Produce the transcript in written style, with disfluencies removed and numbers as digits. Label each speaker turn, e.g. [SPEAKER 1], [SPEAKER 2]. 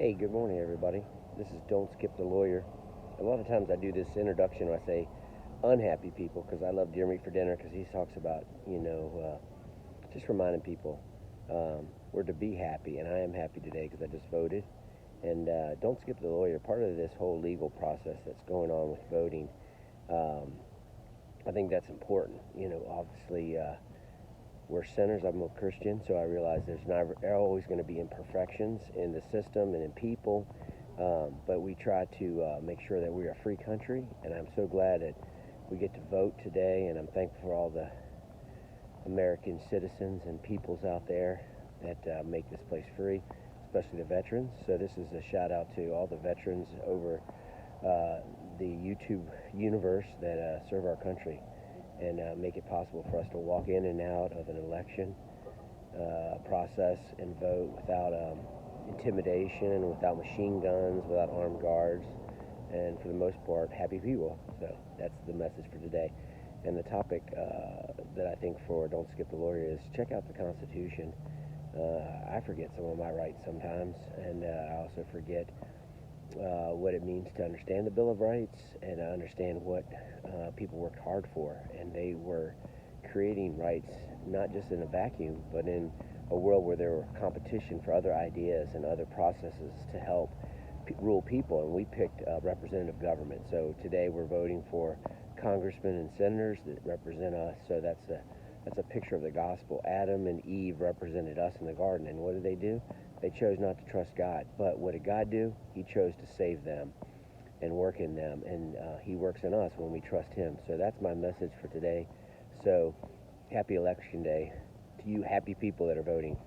[SPEAKER 1] Hey, good morning, everybody. This is Don't Skip the Lawyer. A lot of times I do this introduction where I say unhappy people because I love Dear Meat for Dinner because he talks about, just reminding people we're to be happy, and I am happy today because I just voted. And don't skip the lawyer. Part of this whole legal process that's going on with voting, um, I think that's important. Obviously, we're sinners. I'm a Christian, so I realize there's never always going to be imperfections in the system and in people. But we try to make sure that we're a free country, and I'm so glad that we get to vote today, and I'm thankful for all the American citizens and peoples out there that make this place free, especially the veterans. So this is a shout out to all the veterans over the YouTube universe that serve our country and make it possible for us to walk in and out of an election process and vote without intimidation, without machine guns, without armed guards, and for the most part, happy people. So that's the message for today. And the topic that I think for Don't Skip the Lawyer is check out the Constitution. I forget some of my rights sometimes, and I also forget what it means to understand the Bill of Rights and understand what people worked hard for. And they were creating rights not just in a vacuum, but in a world where there were competition for other ideas and other processes to help rule people. And we picked representative government. So today we're voting for congressmen and senators that represent us. So that's a picture of the gospel. Adam and Eve represented us in the garden, and what did they do? They chose not to trust God. But what did God do? He chose to save them and work in them, and He works in us when we trust Him. So that's my message for today. So happy election day to you happy people that are voting.